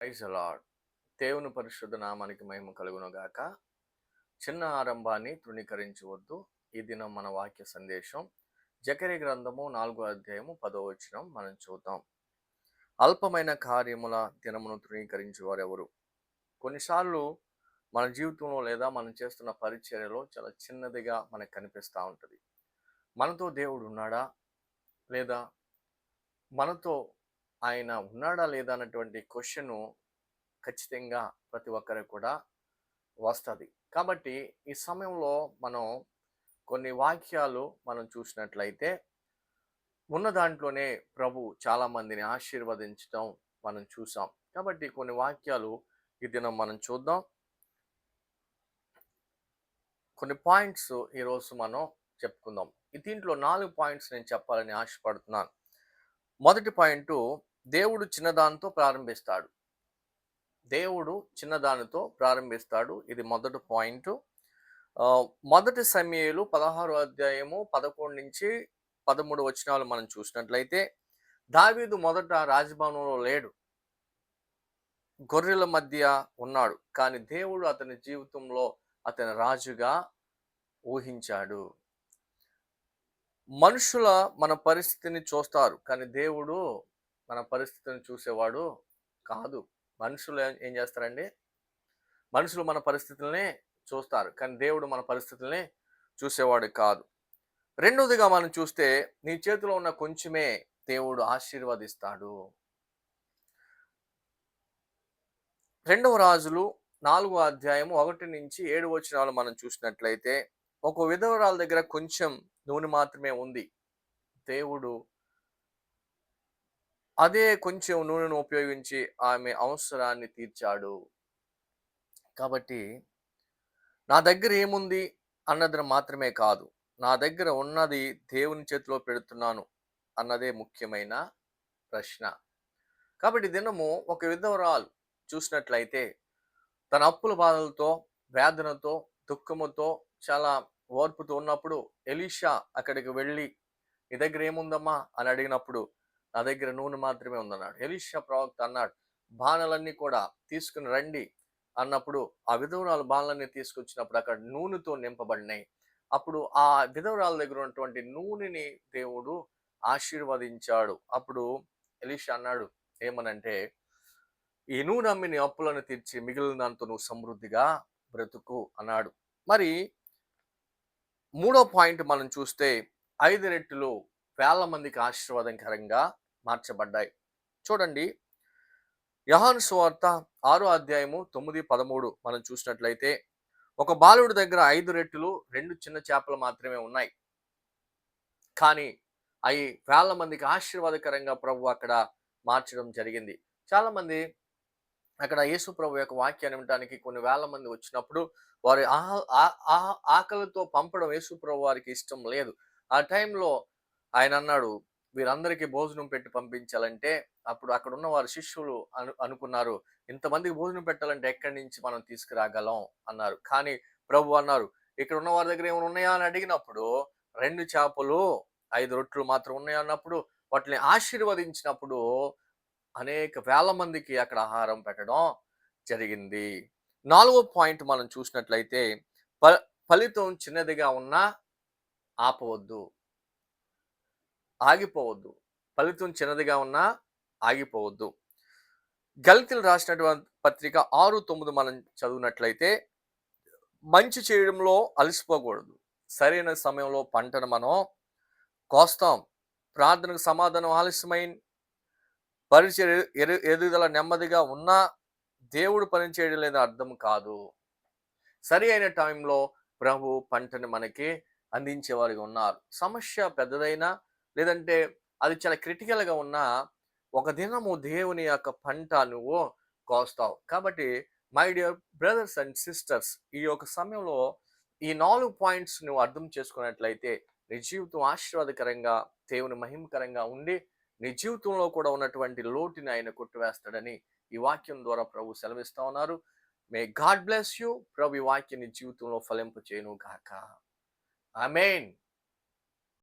Praise the lord. దేవుని పరిశుద్ధ నామానికి మహిమ కలుగును గాక. చిన్న ఆరంభాన్ని తృణీకరించవద్దు. ఈ దినం మన వాక్య సందేశం జకర్యా గ్రంథము 4వ అధ్యాయము 10వ వచనం మనం చూద్దాం. అల్పమైన కార్యముల దినమును తృణీకరించు వారెవరు? కొన్నిసార్లు మన జీవితంలో లేదా మనం చేస్తున్న పరిచర్యలో చాలా చిన్నదిగా మనకు కనిపిస్తూ ఉంటుంది. మనతో దేవుడు ఉన్నాడా? లేదా మనతో ఆయన ఉన్నాడా లేదా అన్నటువంటి క్వశ్చను ఖచ్చితంగా ప్రతి ఒక్కరికి కూడా వస్తుంది. కాబట్టి ఈ సమయంలో మనం కొన్ని వాక్యాలు మనం చూసినట్లయితే ఉన్న దాంట్లోనే ప్రభు చాలా మందిని ఆశీర్వదించడం మనం చూసాం. కాబట్టి కొన్ని వాక్యాలు ఈ దినం మనం చూద్దాం. కొన్ని పాయింట్స్ ఈరోజు మనం చెప్పుకుందాం. దీంట్లో 4 పాయింట్స్ నేను చెప్పాలని ఆశపడుతున్నాను. మొదటి పాయింట్, దేవుడు చిన్నదానితో ప్రారంభిస్తాడు. దేవుడు చిన్నదానితో ప్రారంభిస్తాడు. ఇది మొదటి పాయింట్. మొదటి సమూయేలు 16వ అధ్యాయము 11-13 వచనాలు మనం చూసినట్లయితే, దావీదు మొదట రాజభవనంలో లేడు, గొర్రెల మధ్య ఉన్నాడు. కానీ దేవుడు అతని జీవితంలో అతని రాజుగా ఊహించాడు. మనుషుల మన పరిస్థితిని చూస్తారు, కానీ దేవుడు మన పరిస్థితిని చూసేవాడు కాదు. మనుషులు ఏం చేస్తారండి? మనుషులు మన పరిస్థితుల్ని చూస్తారు, కానీ దేవుడు మన పరిస్థితుల్ని చూసేవాడు కాదు. రెండవదిగా మనం చూస్తే, నీ చేతిలో ఉన్న కొంచెమే దేవుడు ఆశీర్వదిస్తాడు. 2వ రాజులు 4వ అధ్యాయము 1-7 వచనాలు మనం చూసినట్లయితే, ఒక విధవరాల దగ్గర కొంచెం నూనె మాత్రమే ఉంది. దేవుడు అదే కొంచెం నూనెను ఉపయోగించి ఆమె అవసరాన్ని తీర్చాడు. కాబట్టి నా దగ్గర ఏముంది అన్నది మాత్రమే కాదు, నా దగ్గర ఉన్నది దేవుని చేతిలో పెడుతున్నాను అన్నదే ముఖ్యమైన ప్రశ్న. కాబట్టి దినము ఒక విధవరాలు చూసినట్లయితే తన అప్పుల బాధలతో, వేదనతో, దుఃఖముతో, చాలా ఓర్పుతో ఉన్నప్పుడు ఎలీషా అక్కడికి వెళ్ళి, నీ దగ్గర ఏముందమ్మా అని అడిగినప్పుడు, నా దగ్గర నూనె మాత్రమే ఉందన్నాడు. ఎలీషా ప్రవక్త అన్నాడు, బాణలన్నీ కూడా తీసుకుని రండి అన్నప్పుడు ఆ విధవరాలు బాణలన్నీ తీసుకొచ్చినప్పుడు అక్కడ నూనెతో నింపబడినాయి. అప్పుడు ఆ విధవరాల దగ్గర ఉన్నటువంటి నూనెని దేవుడు ఆశీర్వదించాడు. అప్పుడు ఎలీషా అన్నాడు ఏమనంటే, ఈ నూనె అమ్మి నీ అప్పులను తీర్చి మిగిలిన దాంతో నువ్వు సమృద్ధిగా బ్రతుకు అన్నాడు. మరి మూడో పాయింట్ మనం చూస్తే, 5 రెట్లు వేల మందికి ఆశీర్వాదకరంగా మార్చబడ్డాయి. చూడండి, యోహాను సువార్త 6వ అధ్యాయము 9-13 మనం చూసినట్లయితే, ఒక బాలుడి దగ్గర 5 రెట్లు 2 చిన్న చేపలు మాత్రమే ఉన్నాయి, కానీ అవి వేల మందికి ఆశీర్వాదకరంగా ప్రభు అక్కడ మార్చడం జరిగింది. చాలా మంది అక్కడ యేసు ప్రభు యొక్క వాక్యాన్ని వినడానికి కొన్ని వేల మంది వచ్చినప్పుడు వారి ఆకలితో పంపడం యేసు ప్రభు వారికి ఇష్టం లేదు. ఆ టైంలో ఆయన అన్నాడు, వీరందరికీ భోజనం పెట్టి పంపించాలంటే, అప్పుడు అక్కడ ఉన్న వారి శిష్యులు అనుకున్నారు, ఇంతమందికి భోజనం పెట్టాలంటే ఎక్కడి నుంచి మనం తీసుకురాగలం అన్నారు. కానీ ప్రభు అన్నారు, ఇక్కడ ఉన్న వారి దగ్గర ఏమైనా ఉన్నాయా అని అడిగినప్పుడు, 2 చేపలు 5 రొట్టెలు మాత్రం ఉన్నాయి అన్నప్పుడు, వాటిని ఆశీర్వదించినప్పుడు అనేక వేల మందికి అక్కడ ఆహారం పెట్టడం జరిగింది. 4వ పాయింట్ మనం చూసినట్లయితే, ఫ ఫలితం చిన్నదిగా ఉన్నా ఆపవద్దు, ఆగిపోవద్దు. ఫలితం చిన్నదిగా ఉన్నా ఆగిపోవద్దు. గళితీయులు రాసినటువంటి పత్రిక 6:9 మనం చదివినట్లయితే, మంచి చేయడంలో అలసిపోకూడదు, సరైన సమయంలో పంటను మనం కోస్తాం. ప్రార్థనకు సమాధానం ఆలస్యమైన, పరిచయ ఎదుగుదల నెమ్మదిగా ఉన్నా దేవుడు పని చేయడం లేదని అర్థం కాదు. సరి అయిన టైంలో ప్రభు పంటని మనకి అందించేవారిగా ఉన్నారు. సమస్య పెద్దదైనా, లేదంటే అది చాలా క్రిటికల్గా ఉన్నా, ఒక దినము దేవుని యొక్క పంట నువ్వు కోస్తావు. కాబట్టి my dear brothers and sisters, ఈ యొక్క సమయంలో ఈ 4 పాయింట్స్ నువ్వు అర్థం చేసుకున్నట్లయితే, నీ జీవితం ఆశీర్వాదకరంగా, దేవుని మహిమకరంగా ఉండి, నీ జీవితంలో కూడా ఉన్నటువంటి లోటుని ఆయన కొట్టివేస్తాడని ఈ వాక్యం ద్వారా ప్రభు సెలవిస్తా ఉన్నారు. May God bless you. ప్రభు ఈ వాక్యాన్ని జీవితంలో ఫలింప చేయను గాక. ఆమేన్.